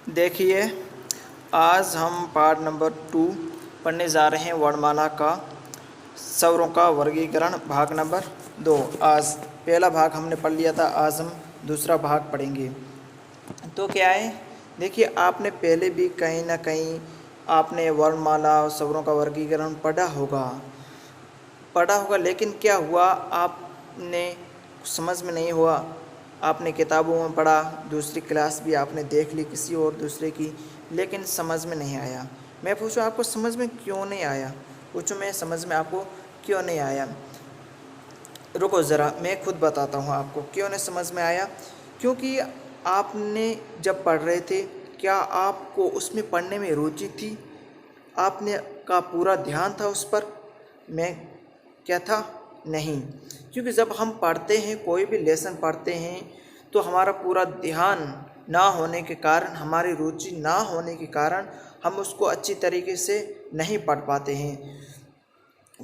देखिए, आज हम पार्ट नंबर 2 पढ़ने जा रहे हैं वर्णमाला का स्वरों का वर्गीकरण भाग नंबर 2। आज पहला भाग हमने पढ़ लिया था, आज हम दूसरा भाग पढ़ेंगे। तो क्या है, देखिए आपने पहले भी कहीं ना कहीं आपने वर्णमाला और स्वरों का वर्गीकरण पढ़ा होगा, लेकिन क्या हुआ, आपने समझ में नहीं हुआ। आपने किताबों में पढ़ा, दूसरी क्लास भी आपने देख ली किसी और दूसरे की, लेकिन समझ में नहीं आया। मैं पूछूं आपको समझ में क्यों नहीं आया? पूछूं मैं समझ में आपको क्यों नहीं आया? रुको ज़रा, मैं खुद बताता हूँ आपको क्यों नहीं समझ में आया। क्योंकि आपने जब पढ़ रहे थे, क्या आपको उसमें पढ़ने में रुचि थी? आपने का पूरा ध्यान था उस पर? मैं क्या था? नहीं। क्योंकि जब हम पढ़ते हैं, कोई भी लेसन पढ़ते हैं, तो हमारा पूरा ध्यान ना होने के कारण, हमारी रुचि ना होने के कारण हम उसको अच्छी तरीके से नहीं पढ़ पाते हैं।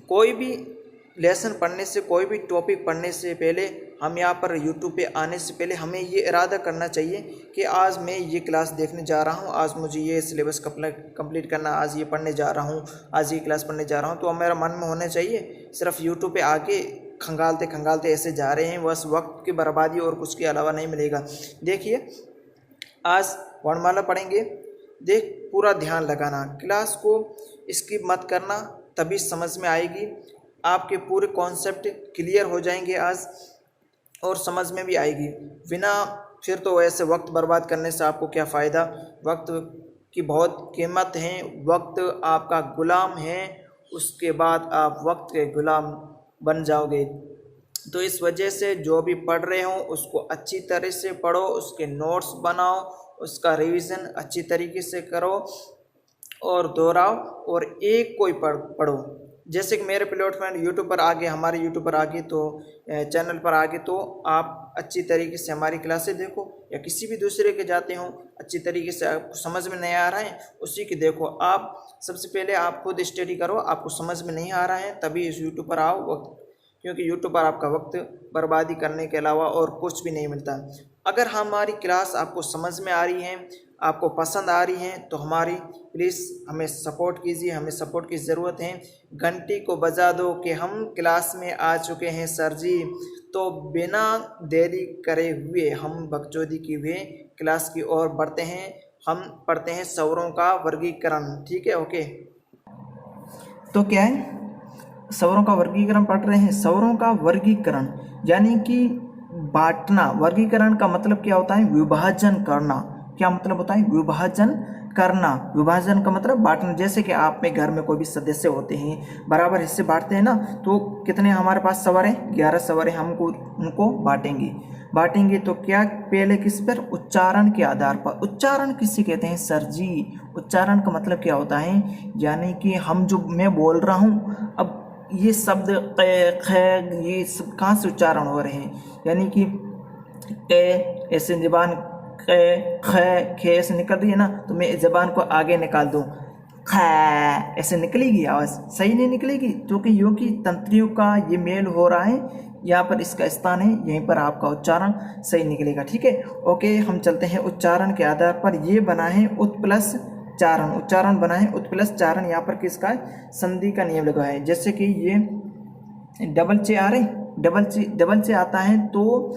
कोई भी लेसन पढ़ने से, कोई भी टॉपिक पढ़ने से पहले हम यहाँ पर यूट्यूब पे आने से पहले हमें ये इरादा करना चाहिए कि आज मैं ये क्लास देखने जा रहा हूँ, आज मुझे ये सिलेबस कंप्लीट करना, आज ये पढ़ने जा रहा हूँ, आज ये क्लास पढ़ने जा रहा हूँ। तो मेरा मन में होना चाहिए। सिर्फ यूट्यूब पे आके खंगालते ऐसे जा रहे हैं, बस वक्त की बर्बादी और कुछ के अलावा नहीं मिलेगा। देखिए, आज वर्णमाला पढ़ेंगे। देख, पूरा ध्यान लगाना, क्लास को स्किप मत करना, तभी समझ में आएगी। आपके पूरे कॉन्सेप्ट क्लियर हो जाएंगे आज, और समझ में भी आएगी। बिना फिर तो ऐसे वक्त बर्बाद करने से आपको क्या फ़ायदा। वक्त की बहुत कीमत है, वक्त आपका गुलाम है, उसके बाद आप वक्त के गुलाम बन जाओगे। तो इस वजह से जो भी पढ़ रहे हो उसको अच्छी तरह से पढ़ो, उसके नोट्स बनाओ, उसका रिवीजन अच्छी तरीके से करो और दोहराओ, और एक कोई पढ़ो। जैसे कि मेरे प्लेटफॉर्म यूट्यूब पर आ गए, हमारे यूट्यूब पर आ गए, तो चैनल पर आ गए, तो आप अच्छी तरीके से हमारी क्लासें देखो, या किसी भी दूसरे के जाते हो, अच्छी तरीके से आपको समझ में नहीं आ रहा है उसी की देखो। आप सबसे पहले आप खुद स्टडी करो, आपको समझ में नहीं आ रहा है तभी इस यूट्यूब पर आओ, क्योंकि यूट्यूब पर आपका वक्त बर्बादी करने के अलावा और कुछ भी नहीं मिलता। अगर हमारी क्लास आपको समझ में आ रही है, आपको पसंद आ रही है, तो हमारी प्लीज़ हमें सपोर्ट कीजिए, हमें सपोर्ट की ज़रूरत है। घंटी को बजा दो कि हम क्लास में आ चुके हैं सर जी। तो बिना देरी करे हुए हम बकचोदी की हुए क्लास की ओर बढ़ते हैं। हम पढ़ते हैं स्वरों का वर्गीकरण, ठीक है? ओके, तो क्या है, स्वरों का वर्गीकरण पढ़ रहे हैं। स्वरों का वर्गीकरण यानी कि बांटना। वर्गीकरण का मतलब क्या होता है? विभाजन करना। क्या मतलब होता है? विभाजन करना। विभाजन का मतलब बांटना। जैसे कि आप में घर में कोई भी सदस्य होते हैं, बराबर हिस्से बांटते हैं ना, तो कितने हमारे पास स्वर हैं? 11 स्वर हैं। हमको उनको बांटेंगे तो क्या, पहले किस पर? उच्चारण के आधार पर। उच्चारण किसे कहते हैं सर जी? उच्चारण का मतलब क्या होता है? यानी कि हम जो मैं बोल रहा हूँ, अब ये शब्द क, ख, ये सब कहाँ से उच्चारण हो रहे हैं? यानी कि क ऐसे जबान क, ख, ख ऐसे निकल रही है ना, तो मैं जबान को आगे निकाल दूँ, ख ऐसे निकलेगी आवाज़? सही नहीं निकलेगी, क्योंकि योग की तंत्रियों का ये मेल हो रहा है, यहाँ पर इसका स्थान है, यहीं पर आपका उच्चारण सही निकलेगा। ठीक है, ओके, हम चलते हैं। उच्चारण के आधार पर ये बना है उत प्लस चारण। उच्चारण बना है उत प्लस चारण। यहाँ पर किसका है? संधि का नियम लगा है। जैसे कि ये डबल चे आ रहे, डबल चे आता है, तो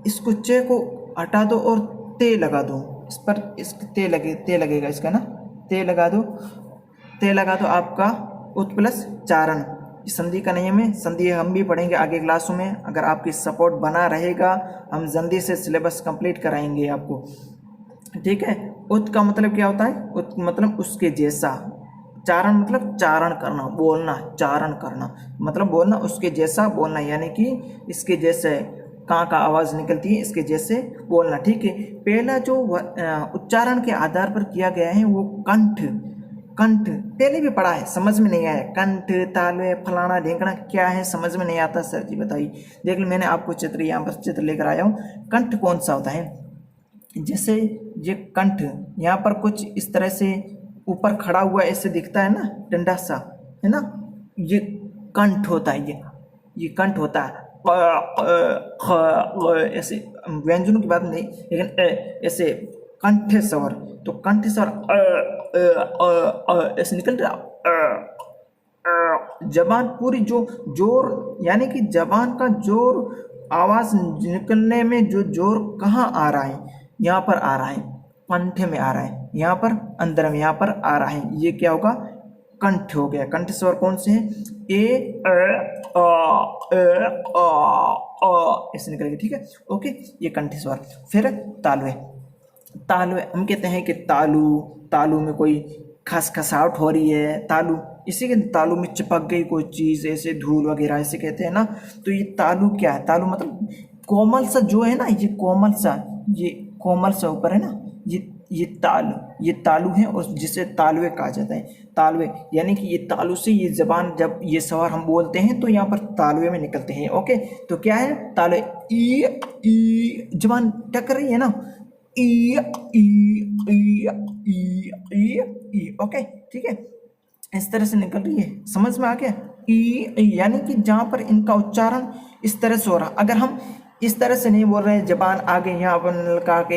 इसको चे को हटा दो और ते लगा दो। इस पर ते लगेगा इसका ना, ते लगा दो आपका उत प्लस चारण। संधि का नियम है। संधि हम भी पढ़ेंगे आगे क्लासों में। अगर आपकी सपोर्ट बना रहेगा, हम जल्दी से सिलेबस कंप्लीट कराएंगे आपको, ठीक है? उत का मतलब क्या होता है? उत मतलब उसके जैसा। चारण मतलब चारण करना, बोलना। चारण करना मतलब बोलना, उसके जैसा बोलना, यानी कि इसके जैसे का आवाज़ निकलती है, इसके जैसे बोलना। ठीक है, पहला जो उच्चारण के आधार पर किया गया है वो कंठ। पहले भी पढ़ा है, समझ में नहीं आया। कंठ, तालवे, फलाना ढेंकना क्या है, समझ में नहीं आता सर जी बताइए। देख लो, मैंने आपको चित्र यहाँ पर चित्र लेकर आया हूँ। कंठ कौन सा होता है? जैसे ये कंठ यहाँ पर कुछ इस तरह से ऊपर खड़ा हुआ ऐसे दिखता है ना, डंडा सा, है ना, ये कंठ होता है। ये कंठ होता है। ऐसे व्यंजनों की बात नहीं, लेकिन ऐसे कंठ स्वर, तो कंठ स्वर ऐसे निकल रहा। जबान पूरी जो जोर, यानी कि जबान का जोर, आवाज निकलने में जो जोर कहाँ आ रहा है, यहाँ पर आ रहा है, कंठ में आ रहा है, यहाँ पर अंदर में यहाँ पर आ रहा है, ये क्या होगा, कंठ हो गया। कंठ स्वर कौन से हैं, ए ऐसे निकलेंगे, ठीक है, ओके, ये कंठ स्वर। फिर तालवे, तालवे हम कहते हैं कि तालू में कोई खसखसाहट हो रही है, तालू, इसी के तालू में चिपक गई कोई चीज़, ऐसे धूल वगैरह ऐसे कहते हैं ना। तो ये तालू क्या है, तालू मतलब कोमल सा जो है ना, ये कोमल सा ऊपर है ना, ये तालू है, और जिसे तालवे कहा जाता है। तालवे यानी कि ये तालू से ये जबान, जब ये स्वर हम बोलते हैं तो यहाँ पर तालवे में निकलते हैं। ओके, तो क्या है, तालवे, ई जबान टक रही है ना, ई ई ई ई ई, ओके, ठीक है, इस तरह से निकल रही है, समझ में आ गया। ई यानी कि जहाँ पर इनका उच्चारण इस तरह से हो रहा, अगर हम इस तरह से नहीं बोल रहे हैं, जबान आगे यहाँ पर लगा के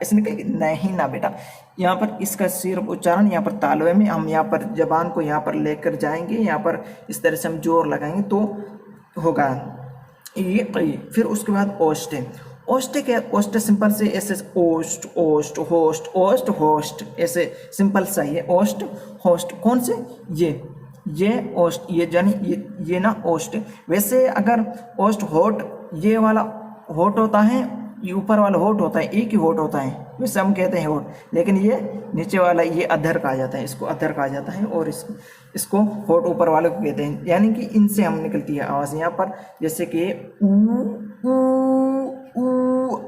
ऐसे निकल, नहीं ना बेटा, यहाँ पर इसका सिर्फ उच्चारण, यहाँ पर तालवे में हम यहाँ पर जबान को यहाँ पर लेकर जाएंगे, यहाँ पर इस तरह से हम जोर लगाएंगे तो होगा ये। फिर उसके बाद ओष्ठ है, ओष्ठ क्या, ओष्ठ सिंपल से ऐसे, ओष्ठ ओष्ठ होस्ट ओष्ठ होस्ट, ऐसे सिंपल सा ही है, ओष्ठ होस्ट, कौन से, ये ओष्ठ, ये जानी ये ना ओष्ठ। वैसे अगर ओष्ठ होठ, ये वाला होठ होता है, ये ऊपर वाला होठ होता है, एक ही होठ होता है, वैसे हम कहते हैं होठ, लेकिन ये नीचे वाला ये अधर कहा जाता है, इसको अधर कहा जाता है, और इसको होठ ऊपर वाले को कहते हैं, यानी कि इनसे हम निकलती है आवाज़ यहाँ पर, जैसे कि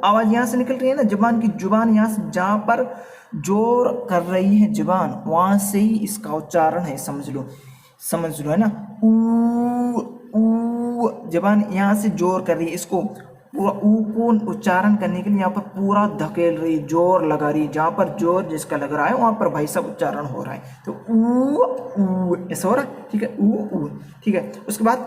आवाज़ यहाँ से निकल रही है ना, जुबान यहाँ से, जहाँ पर जोर कर रही है जुबान, वहाँ से ही इसका उच्चारण है, समझ लो है ना, जुबान यहाँ से जोर कर रही है, इसको पूरा ऊ को उच्चारण करने के लिए यहाँ पर पूरा धकेल रही, जोर लगा रही, जहाँ पर जोर जिसका लग रहा है वहाँ पर भाई साहब उच्चारण हो रहा है, तो ऊ ऐसा हो रहा है, ठीक है, ऊ, ठीक है। उसके बाद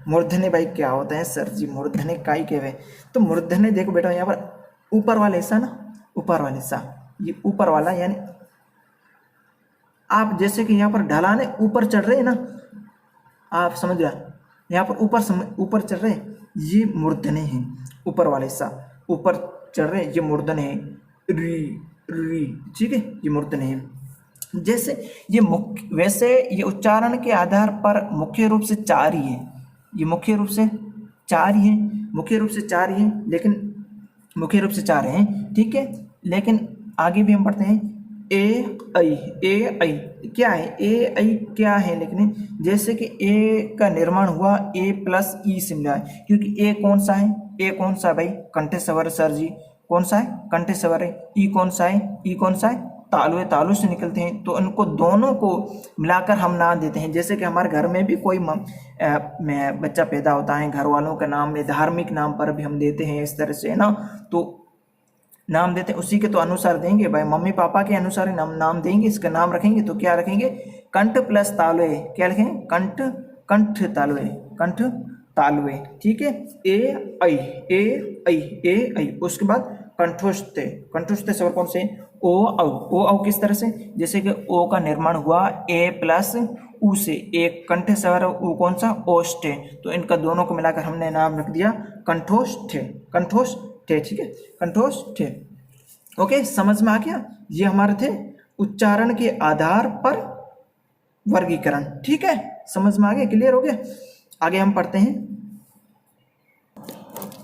मूर्धन्य भाई क्या होता है सर जी, मूर्धन्य काई कहवे, तो मूर्धन्य देखो बेटा, यहाँ पर ऊपर वाला हिस्सा ना, ऊपर वाला हिस्सा, ये ऊपर वाला, यानी आप जैसे कि यहाँ पर ढलान है, ऊपर चढ़ रहे हैं ना, आप समझ रहे, यहाँ पर ऊपर चढ़ रहे हैं, ये मूर्धन्य है, ऊपर वाला हिस्सा ऊपर चढ़ रहे हैं, ये मूर्धन्य है, री, ठीक है, ये मूर्धन्य है। जैसे ये वैसे ये उच्चारण के आधार पर मुख्य रूप से चार ही है, ये मुख्य रूप से चार ही है, लेकिन मुख्य रूप से चार हैं, ठीक है, लेकिन आगे भी हम पढ़ते हैं, ए आई क्या है, ए आई क्या है, लेकिन जैसे कि ए का निर्माण हुआ ए प्लस ई से मिला है, क्योंकि ए कौन सा है भाई, कंठ स्वर सर जी, कौन सा है, कंठ स्वर है। ई कौन सा है, तालु से निकलते हैं, तो उनको दोनों को मिलाकर हम नाम देते हैं। जैसे कि हमारे घर में भी कोई बच्चा पैदा होता है, घर वालों के नाम में, धार्मिक नाम पर भी हम देते हैं, इस तरह से है ना, तो नाम देते हैं, उसी के तो अनुसार देंगे भाई, मम्मी पापा के अनुसार ही नाम देंगे, इसका नाम रखेंगे, तो क्या रखेंगे, कंठ प्लस तालवे, क्या लिखेंगे, कंठ तालवे, ठीक है, ए आई। उसके बाद कंठोष्ठ स्वर कौन से, ओ औ किस तरह से, जैसे कि ओ का निर्माण हुआ ए प्लस ऊ से, एक कंठ स्वर ऊ कौन सा, ओष्ठ, तो इनका दोनों को मिलाकर हमने नाम रख दिया कंठोष्ठ, ठीक है, कंठोष्ठ। ओके, समझ में आ गया, ये हमारे थे उच्चारण के आधार पर वर्गीकरण, ठीक है, समझ में आ गया, क्लियर हो गया। आगे हम पढ़ते हैं,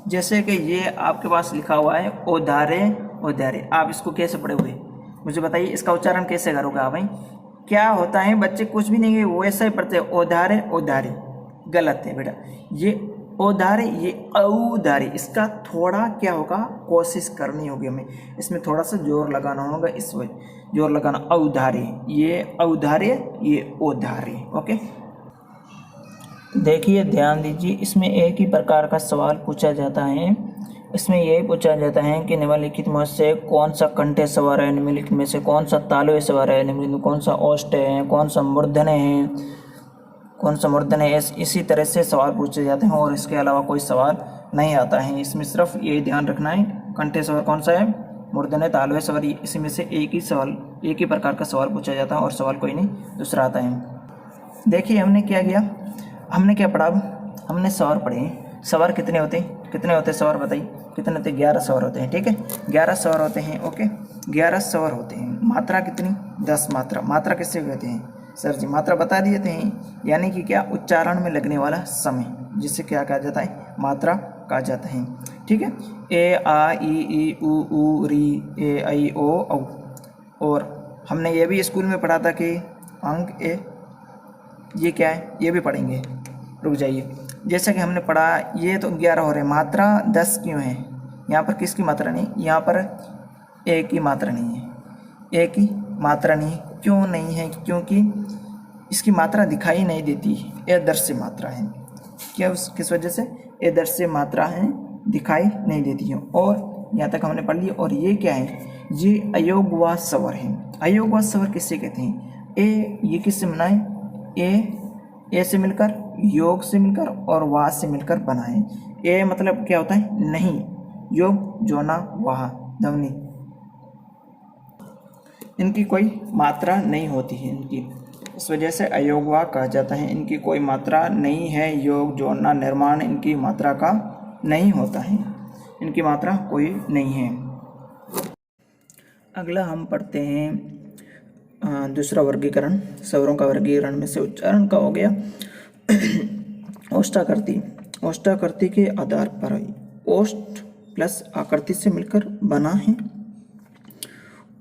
जैसे कि ये आपके पास लिखा हुआ है ओधारे, आप इसको कैसे पढ़े हुए, मुझे बताइए, इसका उच्चारण कैसे करोगे आप भाई। क्या होता है, बच्चे कुछ भी नहीं है वो ऐसा ही पढ़ते हैं, ओधारे, गलत है बेटा, ये ओधारे, ये औधारे, इसका थोड़ा क्या होगा, कोशिश करनी होगी हमें, इसमें थोड़ा सा जोर लगाना होगा, इस वजह जोर लगाना, औधारे, ये ओधारे। ओके, देखिए ध्यान दीजिए, इसमें एक ही प्रकार का सवाल पूछा जाता है, इसमें यही पूछा जाता है कि निम्नलिखित में से कौन सा कंठ स्वर है, निम्नलिखित में से कौन सा तालव्य स्वर है, निम्नलिखित में कौन सा ओष्ठ है, कौन सा मूर्धन्य है, इसी तरह से सवाल पूछे जाते हैं, और इसके अलावा कोई सवाल नहीं आता है। इसमें सिर्फ ये ध्यान रखना है, कंठे स्वर कौन सा है, मूर्धन्य तालव्य स्वर। इसी में से एक ही प्रकार का सवाल पूछा जाता है और सवाल कोई नहीं दूसरा आता है। देखिए हमने क्या किया, हमने क्या पढ़ा, हमने स्वर पढ़े। स्वर कितने होते हैं स्वर बताइए, कितने होते हैं, 11 स्वर होते हैं। ठीक है, 11 स्वर होते हैं। ओके, 11 स्वर होते हैं। मात्रा कितनी, 10 मात्रा। मात्रा किससे कहते हैं सर जी, मात्रा बता दिए थे, यानी कि क्या, उच्चारण में लगने वाला समय, जिससे क्या कहा जाता है, मात्रा कहा जाता है। ठीक है, ए आ ई उ ऊ री ए आई ओ औ। और हमने ये भी स्कूल में पढ़ा था कि अंक ए, ये क्या है, ये भी पढ़ेंगे, रुक जाइए। जैसा कि हमने पढ़ा, ये तो 11 हो रहे, मात्रा 10 क्यों है, यहाँ पर किसकी मात्रा नहीं, यहाँ पर ए की मात्रा नहीं है, ए की मात्रा नहीं, क्यों नहीं है, क्योंकि इसकी मात्रा दिखाई नहीं देती, अदृश्य मात्रा है। क्या किस वजह से, अदृश्य मात्रा है, दिखाई नहीं देती है। और यहाँ तक हमने पढ़ लिया। और ये क्या है, ये अयोगवाद स्वर है। अयोगवाद स्वर किससे कहते हैं, ए, ये किससे बना है, ए से मिलकर, योग से मिलकर और वाह से मिलकर बना है। ए मतलब क्या होता है, नहीं, योग जोना वाह ध्वनि, इनकी कोई मात्रा नहीं होती है इनकी, इस वजह से अयोगवा कहा जाता है। इनकी कोई मात्रा नहीं है, योग जोड़ना निर्माण इनकी मात्रा का नहीं होता है, इनकी मात्रा कोई नहीं है। अगला हम पढ़ते हैं दूसरा वर्गीकरण, स्वरों का वर्गीकरण में से उच्चारण का हो गया ओष्ठाकृति। ओष्ठाकृति के आधार पर ओष्ठ प्लस आकृति से मिलकर बना है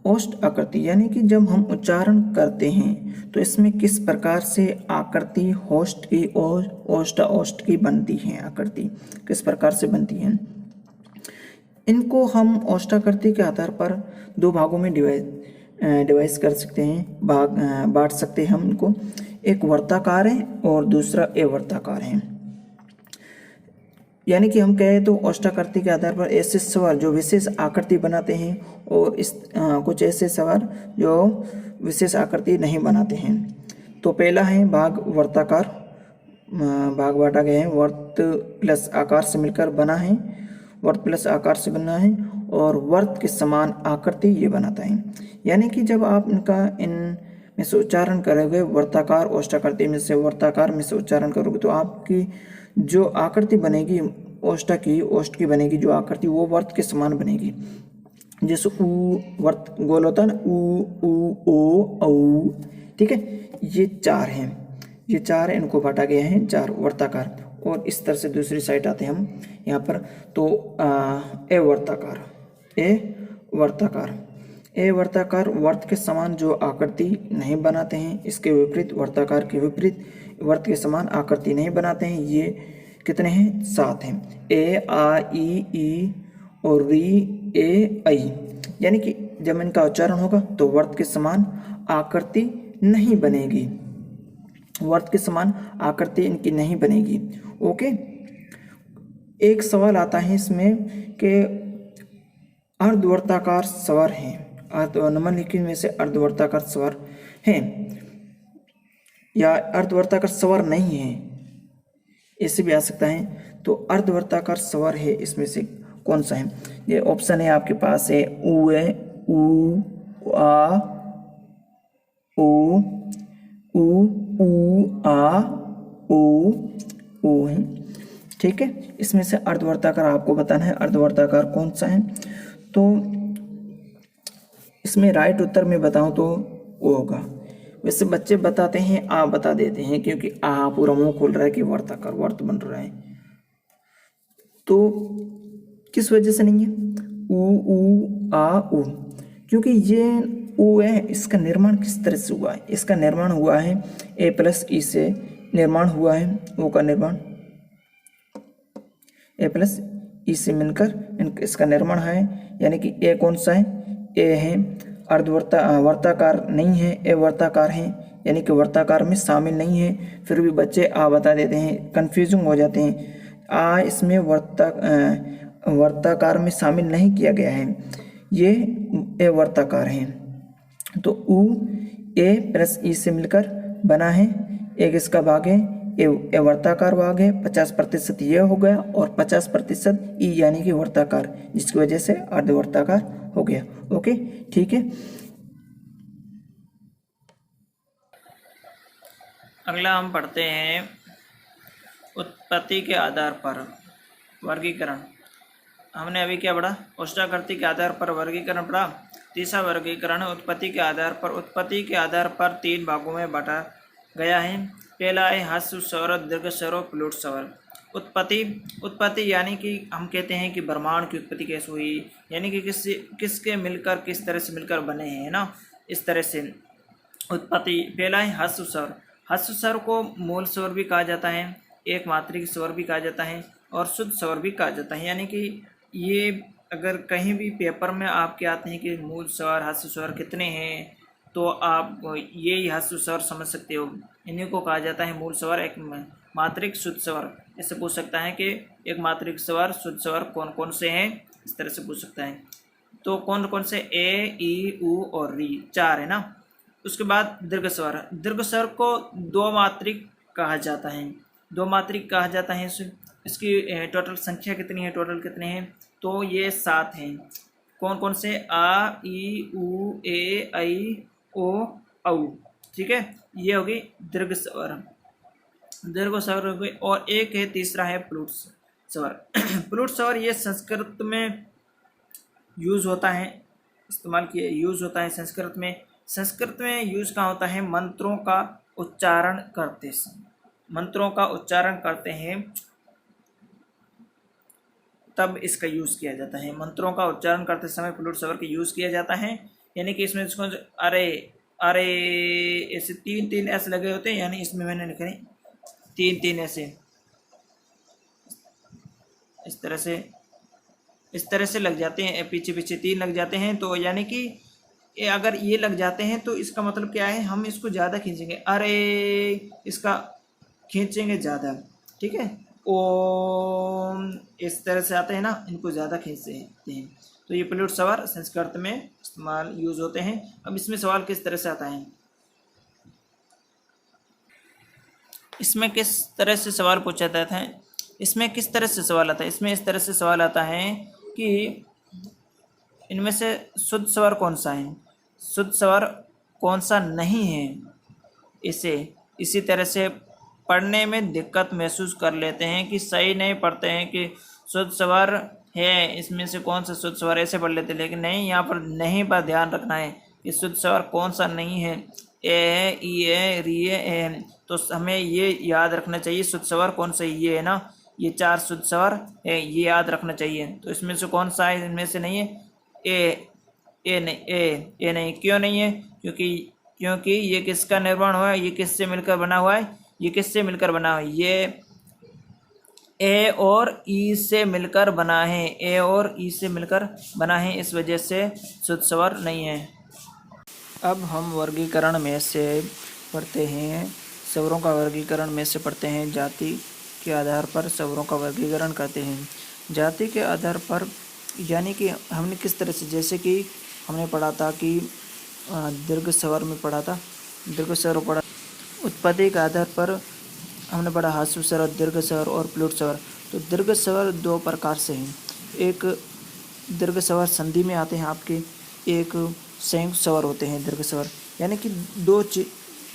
ओष्ठ आकृति, यानी कि जब हम उच्चारण करते हैं तो इसमें किस प्रकार से आकृति होष्ठ की और ओष्ठ की बनती है, आकृति किस प्रकार से बनती है। इनको हम ओष्ठाकृति के आधार पर दो भागों में डिवाइस कर सकते हैं, बांट सकते हैं हम इनको। एक वर्ताकार है और दूसरा अवर्ताकार है। यानी कि हम कहें तो ओष्ठाकृति के आधार पर ऐसे स्वर जो विशेष आकृति बनाते हैं और कुछ ऐसे स्वर जो विशेष आकृति नहीं बनाते हैं। तो पहला है भाग वर्ताकार, भाग बांटा गया है, वर्त प्लस आकार से मिलकर बना है, वर्त प्लस आकार से बना है और वर्त के समान आकृति ये बनाता है। यानी कि जब आप इनका इन में से उच्चारण करोगे, वर्ताकार ओष्ठाकृति में से वर्ताकार में से उच्चारण करोगे तो आपकी जो आकृति बनेगी ओष्ठ की बनेगी जो आकृति, वो वर्त के समान बनेगी। जैसे ऊ वर्त गोल होता है ना, ऊ ओ औ, ठीक है, ये 4 हैं, ये 4 है, इनको बांटा गया है 4 वर्ताकार। और इस तरह से दूसरी साइड आते हैं हम यहाँ पर, तो ए वर्ताकार वर्त के समान जो आकृति नहीं बनाते हैं, इसके विपरीत वर्ताकार के विपरीत वर्त के समान आकृति नहीं बनाते हैं। ये कितने हैं, 7 हैं। ए आ ई और री ए आई, यानी कि जब इनका उच्चारण होगा तो वर्त के समान आकृति नहीं बनेगी, वर्त के समान आकृति इनकी नहीं बनेगी। ओके, एक सवाल आता है इसमें कि अर्धवर्ताकार स्वर हैं, निम्नलिखित में से अर्धवर्ताकार स्वर हैं या अर्धवर्ताकार स्वर नहीं है, ऐसे भी आ सकता है। तो अर्धवर्ताकार स्वर है, इसमें से कौन सा है, ये ऑप्शन है आपके पास है, ऊ है, ऊ आ ऊ आ ओ है, ठीक है। इसमें से अर्धवर्ताकार आपको बताना है अर्धवर्ताकार कौन सा है। तो इसमें राइट उत्तर में बताऊं तो वो होगा। वैसे बच्चे बताते हैं आ बता देते हैं, क्योंकि आ पूरा मुंह खोल रहा है कि वर्ताकार वर्त बन रहा है, तो किस वजह से नहीं है, ऊ आ ऊ, क्योंकि ये ऊ है, इसका निर्माण किस तरह से हुआ है, इसका निर्माण हुआ है ए प्लस ई से निर्माण हुआ है, ओ का निर्माण ए प्लस ई से मिलकर इसका निर्माण है। यानी कि ए कौन सा है, ए है वर्ताकार नहीं है, ए वर्ताकार है, यानी कि वर्ताकार में शामिल नहीं है। फिर भी बच्चे आ बता देते हैं, कन्फ्यूजिंग हो जाते हैं। आ इसमें वर्ताकार में शामिल नहीं किया गया है, ये ए वर्ताकार है। तो ऊ ए प्लस ई से मिलकर बना है, एक इसका भाग है, ए वर्ताकार भाग है, 50% ये हो गया और 50% ई यानी कि वर्ताकार, जिसकी वजह से अर्धवर्ताकार हो गया। ओके, ठीक है। अगला हम पढ़ते हैं उत्पत्ति के आधार पर वर्गीकरण। हमने अभी क्या पढ़ा? उष्टाकृति के आधार पर वर्गीकरण पढ़ा। तीसरा वर्गीकरण है उत्पत्ति के आधार पर। उत्पत्ति के आधार पर 3 भागों में बांटा गया है। पहला है ह्रस्व स्वर, दीर्घ स्वर और प्लूट स्वर। उत्पत्ति यानी कि हम कहते हैं कि ब्रह्मांड की उत्पत्ति कैसे हुई, यानी कि किसके मिलकर किस तरह से मिलकर बने हैं ना, इस तरह से उत्पत्ति। पहला है ह्रस्व स्वर। ह्रस्व स्वर को मूल स्वर भी कहा जाता है, एक मात्रिक स्वर भी कहा जाता है और शुद्ध स्वर भी कहा जाता है। यानी कि ये अगर कहीं भी पेपर में आपके आते हैं कि मूल स्वर ह्रस्व स्वर कितने हैं, तो आप ये ह्रस्व स्वर समझ सकते हो। इन्हीं को कहा जाता है मूल स्वर, एक मात्रिक, शुद्ध स्वर। ऐसे पूछ सकता है कि एक मात्रिक स्वर, शुद्ध स्वर कौन कौन से हैं, इस तरह से पूछ सकता है। तो कौन कौन से? ए, ई, उ और री, 4 है ना। उसके बाद दीर्घ स्वर। दीर्घ स्वर को 2 मात्रिक कहा जाता है, 2 मात्रिक कहा जाता है। इसकी टोटल संख्या कितनी है, टोटल कितने हैं? तो ये 7 हैं। कौन कौन से? आ, ई, उ, ए, ऐ, ओ, औ। ठीक है, ये होगी दीर्घ स्वर, दीर्घ स्वर हो गई। और एक है तीसरा है प्लूट स्वर। प्लूट स्वर ये संस्कृत में यूज होता है, इस्तेमाल किया यूज होता है संस्कृत में। संस्कृत में यूज कहाँ होता है? मंत्रों का उच्चारण करते समय, मंत्रों का उच्चारण करते हैं तब इसका यूज किया जाता है। मंत्रों का उच्चारण करते समय प्लूट स्वर का यूज किया जाता है। यानी कि इसमें इसको अरे अरे ऐसे 3 ऐसे लगे होते हैं, यानी इसमें मैंने लिखे 3 ऐसे, इस तरह से लग जाते हैं, पीछे पीछे 3 लग जाते हैं। तो यानी कि अगर ये लग जाते हैं तो इसका मतलब क्या है? हम इसको ज़्यादा खींचेंगे, अरे इसका खींचेंगे ज़्यादा। ठीक है, ओम इस तरह से आते हैं ना, इनको ज़्यादा खींचते हैं। तो ये प्लूट स्वर संस्कृत में इस्तेमाल यूज होते हैं। अब इसमें सवाल किस तरह से आता है, इसमें किस तरह से सवाल पूछा जाता है? इसमें किस तरह से सवाल आता है? इसमें इस तरह से सवाल आता है कि इनमें से शुद्ध स्वर कौन सा है, शुद्ध स्वर कौन सा नहीं है। इसे इसी तरह से पढ़ने में दिक्कत महसूस कर लेते हैं कि सही नहीं पढ़ते हैं कि शुद्ध स्वर है, इसमें से कौन सा शुद्ध स्वर, ऐसे पढ़ लेते हैं। लेकिन नहीं, यहाँ पर नहीं पर ध्यान रखना है कि शुद्ध स्वर कौन सा नहीं है। ए है, ई है, री है, ए है। तो हमें ये याद रखना चाहिए शुद्ध स्वर कौन सा, ये है ना, ये 4 शुद्ध स्वर है, ये याद रखना चाहिए। तो इसमें से कौन सा है? इनमें से नहीं है ए नहीं, ए नहीं। क्यों नहीं है? क्योंकि ये किसका निर्माण हुआ है, ये किससे मिलकर बना हुआ है, ये किससे मिलकर बना हुआ है? ये ए और ई से मिलकर बना है, ए और ई से मिलकर बना है, इस वजह से शुद्ध स्वर नहीं है। अब हम वर्गीकरण में से पढ़ते हैं, स्वरों का वर्गीकरण में से पढ़ते हैं। जाति के आधार पर स्वरों का वर्गीकरण करते हैं। जाति के आधार पर यानी कि हमने किस तरह से, जैसे कि हमने पढ़ा था कि दीर्घ स्वर में पढ़ा था, दीर्घ स्वर पढ़ा। उत्पत्ति के आधार पर हमने पढ़ा ह्रस्व स्वर, दीर्घ स्वर और प्लूट स्वर। तो दीर्घ स्वर 2 प्रकार से हैं। एक दीर्घ स्वर संधि में आते हैं आपके, एक संयुक्त स्वर होते हैं दीर्घ स्वर, यानी कि 2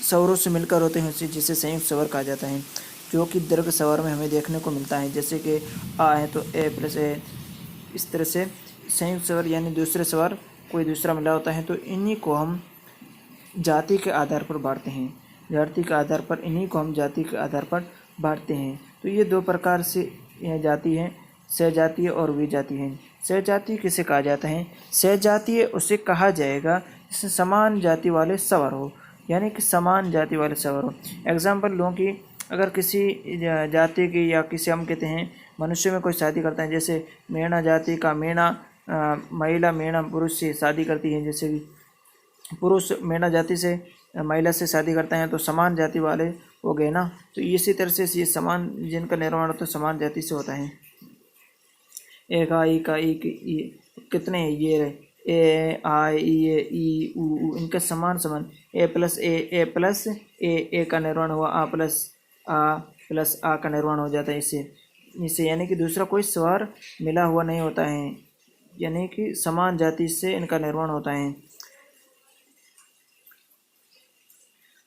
स्वरों से मिलकर होते हैं, जिसे संयुक्त स्वर कहा जाता है, जो कि दीर्घ स्वर में हमें देखने को मिलता है। जैसे कि आ है तो ए प्लस ए, इस तरह से संयुक्त स्वर यानी दूसरे स्वर कोई दूसरा मिला होता है। तो इन्हीं को हम जाति के आधार पर बांटते हैं, जाति के आधार पर, इन्हीं को हम जाति के आधार पर बांटते हैं। तो ये 2 प्रकार से यह जाति है, सहजातीय और विजातीय है। सहजातीय किसे कहा जाता है? सहजातीय उसे कहा जाएगा जिसमें समान जाति वाले स्वर हो, यानी कि समान जाति वाले स्वर हो। एग्जाम्पल लूँ कि अगर किसी जाति की, या किसी हम कहते हैं मनुष्य में कोई शादी करता है, जैसे मेणा जाति का मेणा, महिला मेणा पुरुष से शादी करती है, जैसे कि पुरुष मेणा जाति से महिला से शादी करते हैं, तो समान जाति वाले हो गए ना। तो इसी तरह से ये समान, जिनका निर्माण तो समान जाति से होता है। एक आ, ई का, ई कितने हैं? ये रहे ए, आ, ई, उ, इनका समान, ए प्लस ए का निर्माण हुआ आ प्लस आ प्लस आ का निर्माण हो जाता है इससे यानी कि दूसरा कोई स्वर मिला हुआ नहीं होता है, यानी कि समान जाति से इनका निर्माण होता है।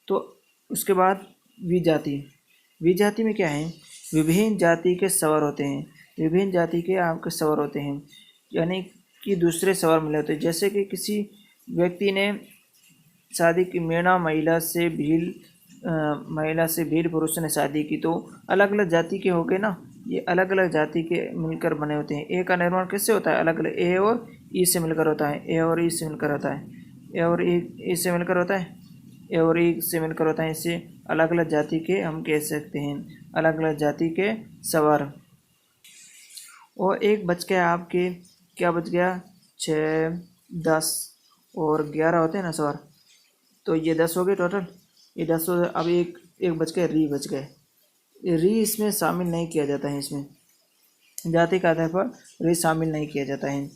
तो उसके बाद विजाति में क्या है, विभिन्न जाति के स्वर होते हैं, विभिन्न जाति के आपके स्वर होते हैं, यानी कि दूसरे स्वर मिले होते हैं। जैसे कि किसी व्यक्ति ने शादी की, महिला से भील पुरुष ने शादी की, तो अलग अलग जाति के हो गए ना, ये अलग अलग जाति के मिलकर बने होते हैं। ए का निर्माण किससे होता है, अलग अलग ए और ई से मिलकर होता है, ए और ई से मिलकर होता है, ए और ई से मिलकर होता है, ए और ई से मिलकर होता है। इससे अलग अलग जाति के हम कह सकते हैं, अलग अलग जाति के स्वर। और एक बच गया आपके, क्या बच गया, 6, 10 और 11 होते हैं ना स्वर, तो ये 10 हो गए टोटल, ये 10 हो गए। अब एक बच गए, री बच गए। री इसमें शामिल नहीं किया जाता है, इसमें जाति के आधार पर री शामिल नहीं किया जाता है।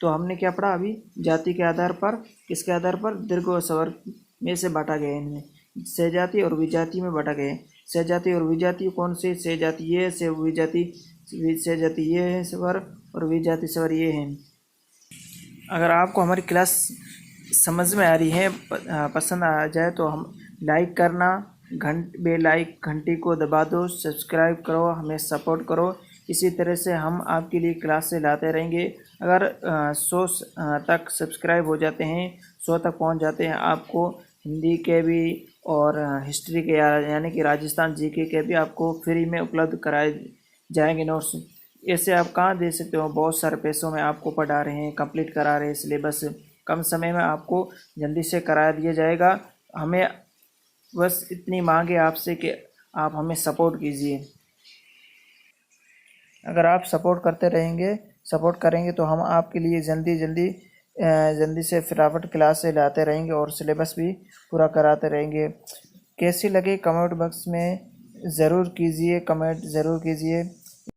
तो हमने क्या पढ़ा अभी, जाति के आधार पर, किसके आधार पर, दीर्घ और स्वर में से बांटा गया है, इनमें सहजाति और विजाति में बांटा गया है। सहजाति और विजाति कौन से, सहजाति ये है, सहजाति ये है स्वर, और विजाति स्वर ये है। अगर आपको हमारी क्लास समझ में आ रही है, पसंद आ जाए तो हम लाइक करना, बेल घंटी को दबा दो, सब्सक्राइब करो, हमें सपोर्ट करो। इसी तरह से हम आपके लिए क्लास से लाते रहेंगे। अगर 100 तक सब्सक्राइब हो जाते हैं, 100 तक पहुंच जाते हैं, आपको हिंदी के भी और हिस्ट्री के यानी कि राजस्थान जीके के भी आपको फ्री में उपलब्ध कराए जाएंगे नोट्स। ऐसे आप कहाँ दे सकते हो, बहुत सारे पैसों में आपको पढ़ा रहे हैं, कंप्लीट करा रहे हैं सिलेबस, कम समय में आपको जल्दी से करा दिया जाएगा। हमें बस इतनी मांग है आपसे कि आप हमें सपोर्ट कीजिए। अगर आप सपोर्ट करेंगे तो हम आपके लिए जल्दी से फटाफट क्लास से लाते रहेंगे और सिलेबस भी पूरा कराते रहेंगे। कैसी लगे कमेंट बॉक्स में ज़रूर कीजिए, कमेंट ज़रूर कीजिए।